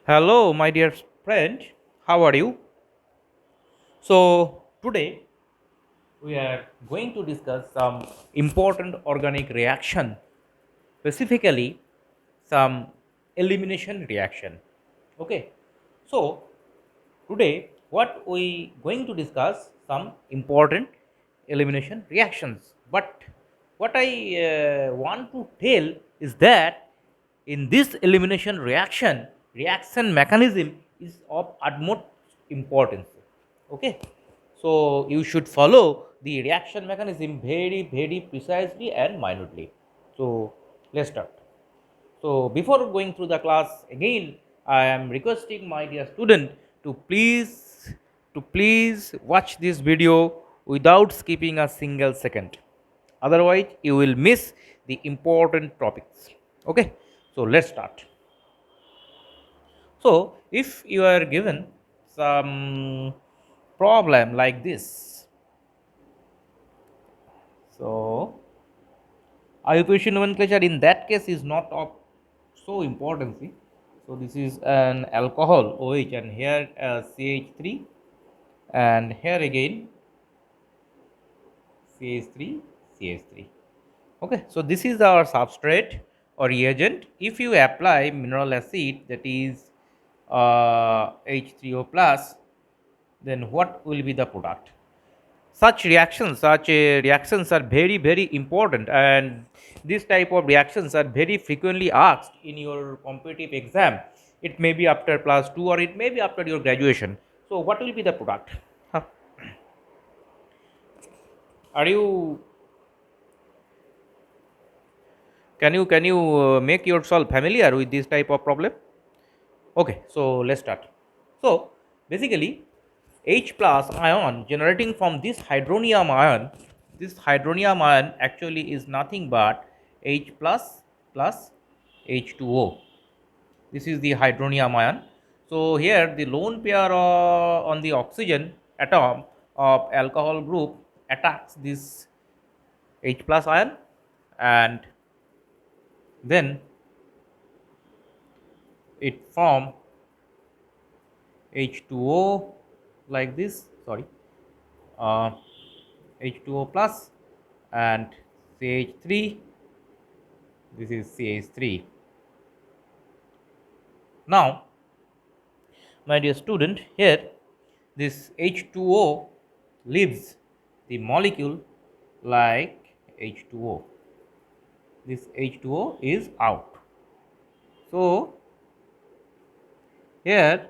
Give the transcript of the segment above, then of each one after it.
Hello, my dear friend. How are you? So, today we are going to discuss some important organic reaction, specifically some elimination reaction. Okay. So, today what we going to discuss some important elimination reactions. But what I want to tell is that in this elimination reaction mechanism is of utmost importance. Okay, so you should follow the reaction mechanism very precisely and minutely. So let's start. So before going through the class again, I am requesting my dear student to please watch this video without skipping a single second. Otherwise, you will miss the important topics. Okay, so let's start. So if you are given some problem like this, so occupation nomenclature in that case is not of so importance. So this is an alcohol OH and here CH3 and here again CH3 CH3. Okay, so this is our substrate or reagent. If you apply mineral acid, that is H3O plus, then what will be the product? Such reactions are very important, and this type of reactions are very frequently asked in your competitive exam. It may be after plus 2 or it may be after your graduation. So what will be the product? Huh. Are you can you make yourself familiar with this type of problem? Okay, so let's start. So basically, H plus ion generating from this hydronium ion actually is nothing but H plus H2O. This is the hydronium ion. So here the lone pair on the oxygen atom of alcohol group attacks this H plus ion, and then it form H2O like this, sorry, uh, H2O plus and CH3, this is CH3. Now, my dear student, here this H2O leaves the molecule like H2O. This H2O is out. So, here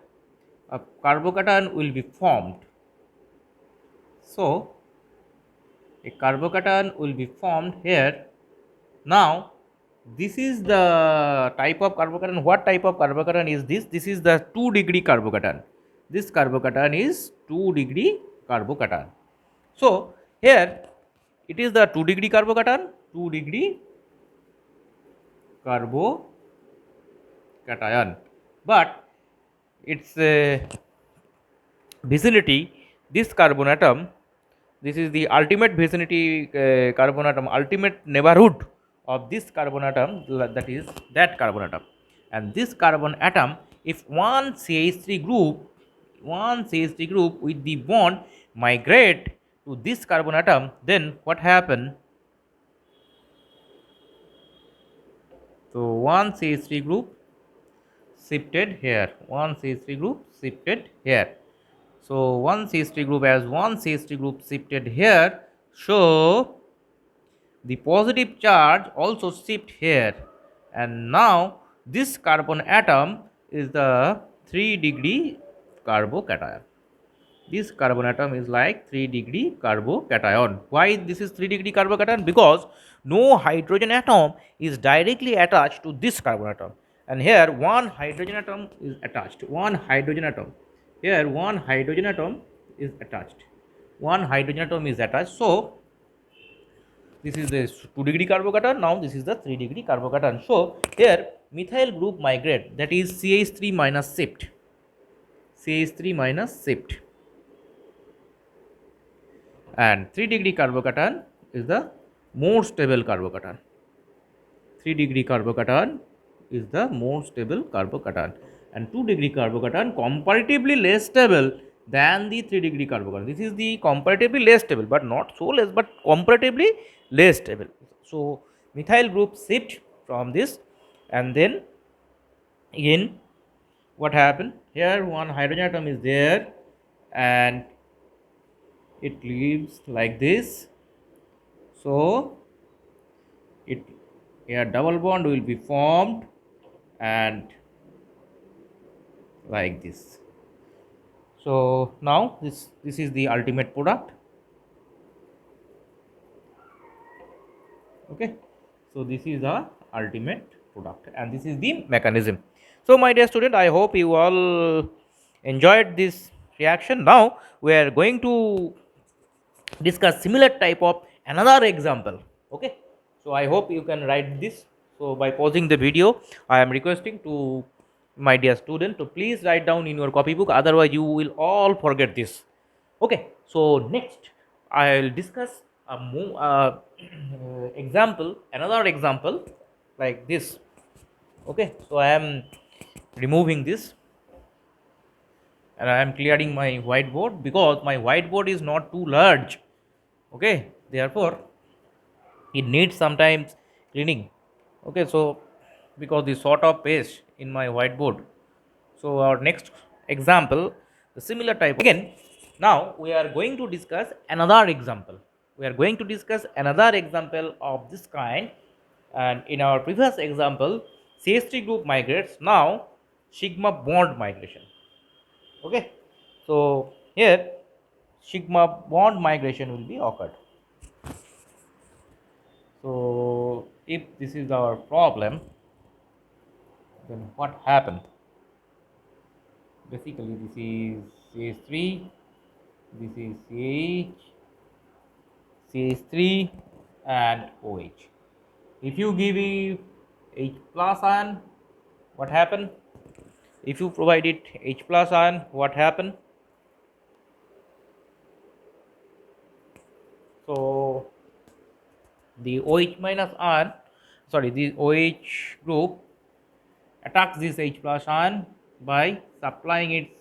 a carbocation will be formed. So, a carbocation will be formed here. Now, this is the type of carbocation. What type of carbocation is this? This is the 2-degree carbocation. This carbocation is 2-degree carbocation. So, here it is the 2-degree carbocation, 2-degree carbocation. But its vicinity, this carbon atom, this is the ultimate vicinity carbon atom, ultimate neighborhood of this carbon atom, that is that carbon atom. And this carbon atom, if one CH3 group with the bond migrate to this carbon atom, then what happen? So one CH3 group shifted here, one CH3 group shifted here. So one CH3 group as one CH3 group shifted here. So the positive charge also shift here, and now this carbon atom is the 3-degree carbocation. This carbon atom is like 3-degree carbocation. Why this is 3-degree carbocation? Because no hydrogen atom is directly attached to this carbon atom, and here one hydrogen atom is attached. One hydrogen atom. Here one hydrogen atom is attached. One hydrogen atom is attached. So this is the 2-degree carbocation. Now this is the 3-degree carbocation. So here methyl group migrate, that is CH3 minus shift. CH3 minus shift. And 3-degree carbocation is the more stable carbocation. 3-degree carbocation is the more stable carbocation. and 2-degree carbocation comparatively less stable than the 3-degree carbocation. This is the comparatively less stable, but not so less, but comparatively less stable. So methyl group shift from this, and then again what happened here, one hydrogen atom is there and it leaves like this. So it, a double bond will be formed and like this. So now this is the ultimate product. Okay, so this is the ultimate product and this is the mechanism. So my dear student, I hope you all enjoyed this reaction. Now we are going to discuss similar type of another example. Okay, so I hope you can write this. So by pausing the video, I am requesting to my dear student to please write down in your copybook, otherwise you will all forget this. Okay, so next I'll discuss a example, another example like this. Okay, so I am removing this and I am clearing my whiteboard because my whiteboard is not too large. Okay, therefore it needs sometimes cleaning. Okay, so because the sort of paste in my whiteboard. So our next example, the similar type again. Now we are going to discuss another example. We are going to discuss another example of this kind, and in our previous example CH3 group migrates, now sigma bond migration. Okay, so here sigma bond migration will be occurred. So if this is our problem, then what happened? Basically this is CH3, this is CH3 and OH. If you give H plus ion, what happen? If you provide it H plus ion, what happen? So the OH minus ion, sorry, the OH group attacks this H plus ion by supplying its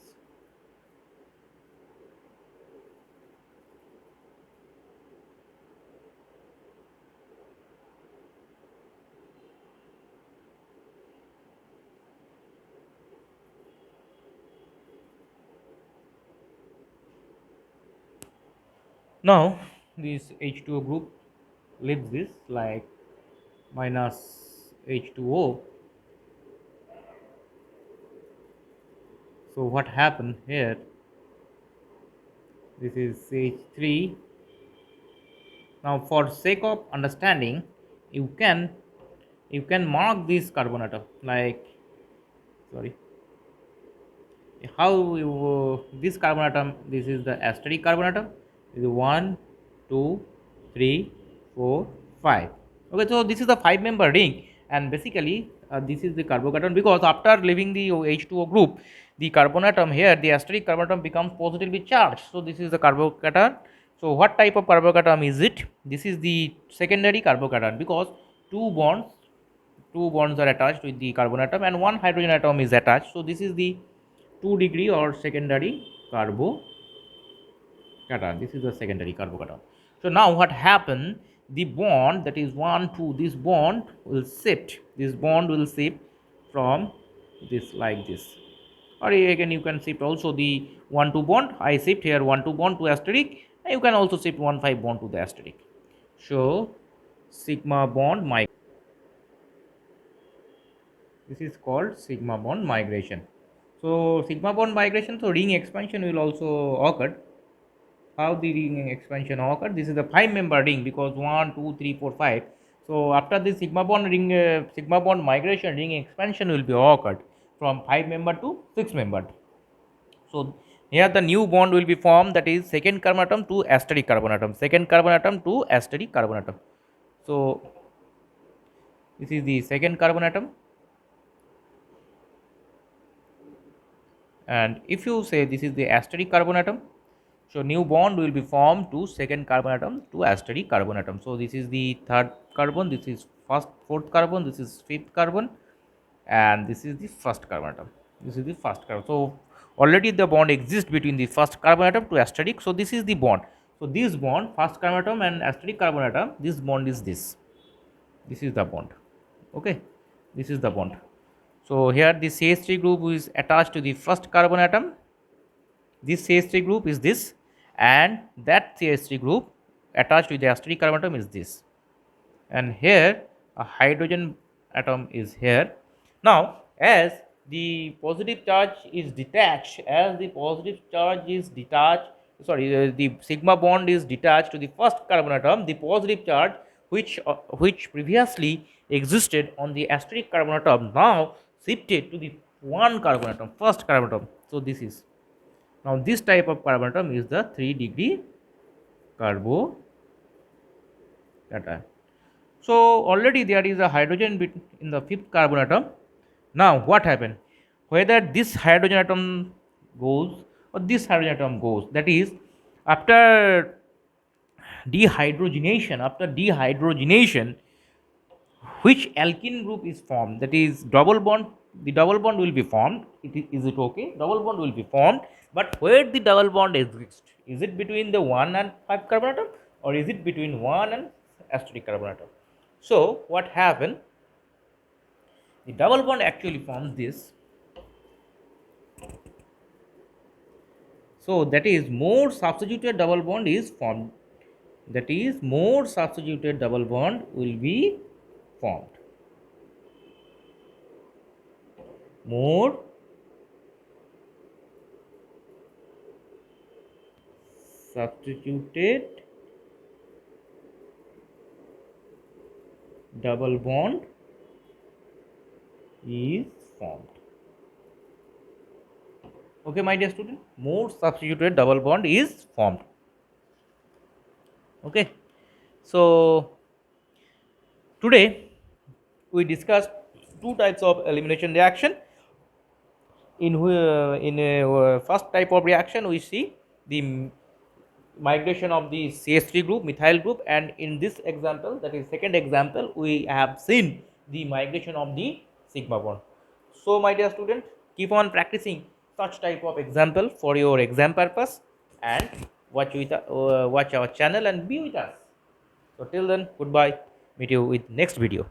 now this H2O group leaves this like minus H2O. So what happened here? This is H3. Now for sake of understanding, you can mark this carbon atom like, sorry, how you this carbon atom, this is the asterisk carbon atom, this is 1 2 3 4 5. Okay, so this is the 5-member ring, and basically this is the carbocation, because after leaving the H2O group, the carbon atom here, the asterisk carbon atom becomes positively charged. So this is the carbocation. So what type of carbocation is it? This is the secondary carbocation, because two bonds are attached with the carbon atom and one hydrogen atom is attached. So this is the 2-degree or secondary carbocation. This is the secondary carbocation. So now what happened? The bond, that is 1 2, this bond will shift. This bond will shift from this like this. Or again you can shift also the 1 2 bond. I shift here 1 2 bond to asterisk, and you can also shift 1 5 bond to the asterisk. So sigma bond migration. This is called sigma bond migration. So sigma bond migration, so ring expansion will also occur. How the ring expansion occur? This is the 5-member ring, because 1 2 3 4 5. So after this sigma bond ring, sigma bond migration, ring expansion will be occurred from 5-member to 6-member. So here the new bond will be formed, that is second carbon atom to asterisk carbon atom, second carbon atom to asterisk carbon atom. So this is the second carbon atom, and if you say this is the asterisk carbon atom, so new bond will be formed to second carbon atom to asterisk carbon atom. So this is the third carbon, this is fourth carbon, this is fifth carbon, and this is the first carbon atom. This is the first carbon. So already the bond exists between the first carbon atom to asteroid. So this is the bond. So this bond, first carbon atom and asteroid carbon atom, this bond is this. This is the bond. Okay, this is the bond. So here the CH3 group is attached to the first carbon atom. This CH3 group is this, and that CH3 group attached to the asteroid carbon atom is this. And here a hydrogen atom is here. Now as the positive charge is detached, the sigma bond is detached to the first carbon atom, the positive charge which previously existed on the asteroid carbon atom now shifted to the one carbon atom, first carbon atom. So this is, now this type of carbon atom is the 3-degree carbo cation. So already there is a hydrogen bit in the fifth carbon atom. Now what happened? Whether this hydrogen atom goes or this hydrogen atom goes, that is after dehydrogenation, which alkene group is formed? That is double bond. The double bond will be formed. Is it okay? Double bond will be formed, but where the double bond exists? Is it between the 1 and 5 carbon atom, or is it between 1 and asteroid carbon atom? So what happened? The double bond actually forms this. So that is more substituted double bond is formed. That is more substituted double bond will be formed. More substituted double bond is formed. Okay, my dear student, more substituted double bond is formed. Okay, so today we discussed two types of elimination reaction. In first type of reaction we see the migration of the CH3 group, methyl group, and in this example, that is second example, we have seen the migration of the sigma bond. So my dear student, keep on practicing such type of example for your exam purpose, and watch our channel and be with us. So till then, goodbye, meet you with next video.